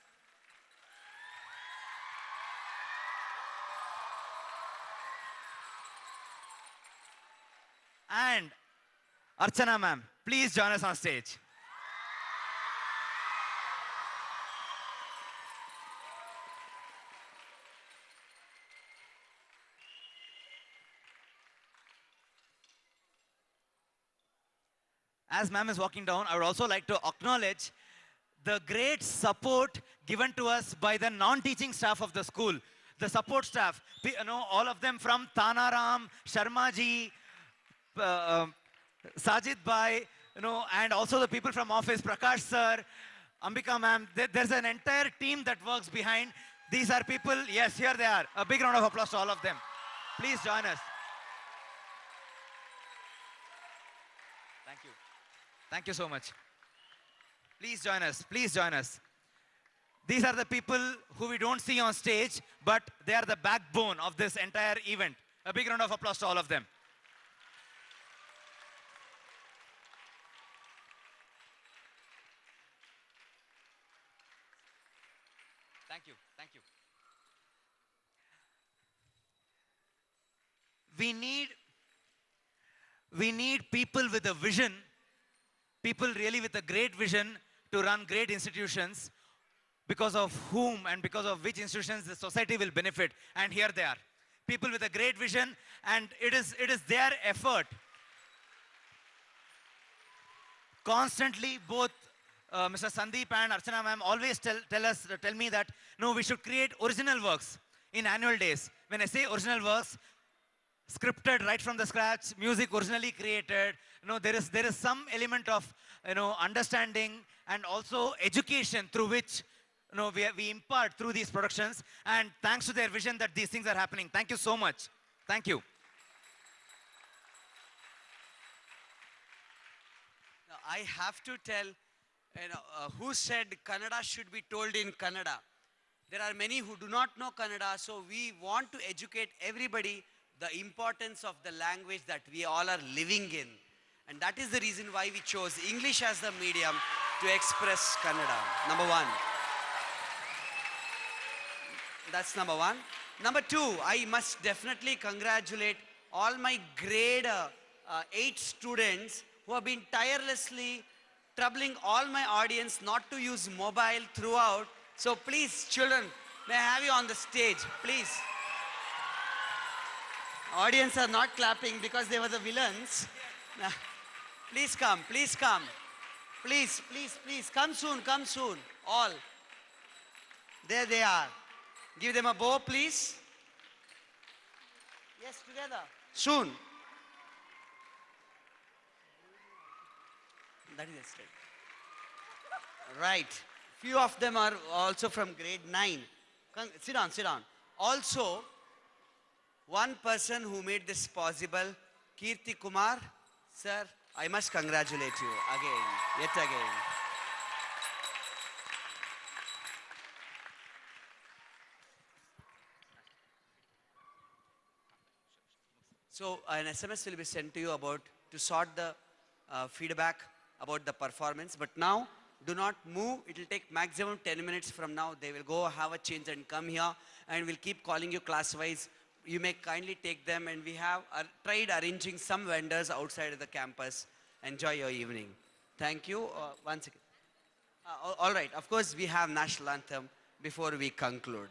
And Archana ma'am, please join us on stage. As ma'am is walking down, I would also like to acknowledge the great support given to us by the non-teaching staff of the school. The support staff, you know, all of them from Tanaram, Sharma ji, Sajid bhai, you know, and also the people from office, Prakash sir, Ambika ma'am. There's an entire team that works behind. These are people, yes, here they are. A big round of applause to all of them. Please join us. Thank you. Thank you so much. Please join us. Please join us. These are the people who we don't see on stage, but they are the backbone of this entire event. A big round of applause to all of them. Thank you. Thank you. We need people with a vision, people really with a great vision to run great institutions, because of whom and because of which institutions the society will benefit. And here they are. People with a great vision, and it is their effort. Constantly, both Mr. Sandeep and Archana ma'am always tell me that, no, we should create original works in annual days. When I say original works, scripted right from the scratch, music originally created, you know, there is some element of, you know, understanding and also education through which, you know, we impart through these productions, and thanks to their vision that these things are happening. Thank you so much. Thank you. Now, I have to tell, you know, who said Kannada should be told in Kannada. There are many who do not know Kannada, so we want to educate everybody the importance of the language that we all are living in. And that is the reason why we chose English as the medium to express Kannada. Number one. That's number one. Number two, I must definitely congratulate all my grade 8 students who have been tirelessly troubling all my audience not to use mobile throughout. So please, children, may I have you on the stage, please. Audience are not clapping because they were the villains. Please come, please come. Please, please, please, come soon, all. There they are. Give them a bow, please. Yes, together. Soon. That is the state. Right. Few of them are also from grade 9. Sit down, sit down. Also, one person who made this possible, Kirti Kumar, sir, I must congratulate you again, yet again. So an SMS will be sent to you to sort the feedback about the performance. But now, do not move. It will take maximum 10 minutes from now. They will go have a change and come here, and we'll keep calling you class-wise. You may kindly take them, and we have tried arranging some vendors outside of the campus. Enjoy your evening. Thank you. Once again. All right. Of course, we have national anthem before we conclude.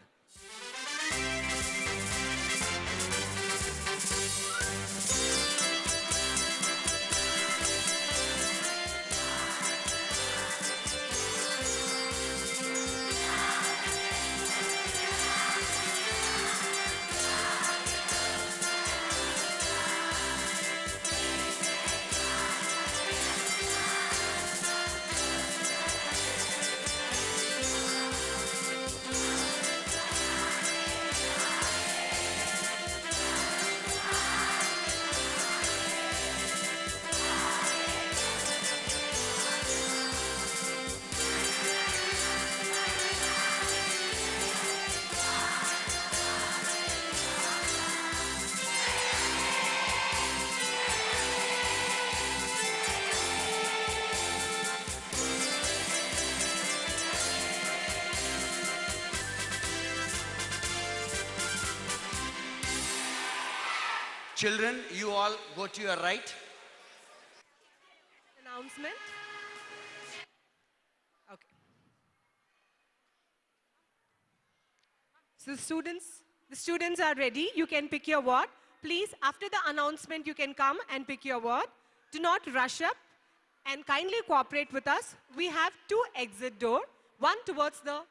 Children, you all go to your right. Announcement. Okay. So the students are ready. You can pick your word. Please, after the announcement, you can come and pick your word. Do not rush up and kindly cooperate with us. We have 2 exit doors, one towards the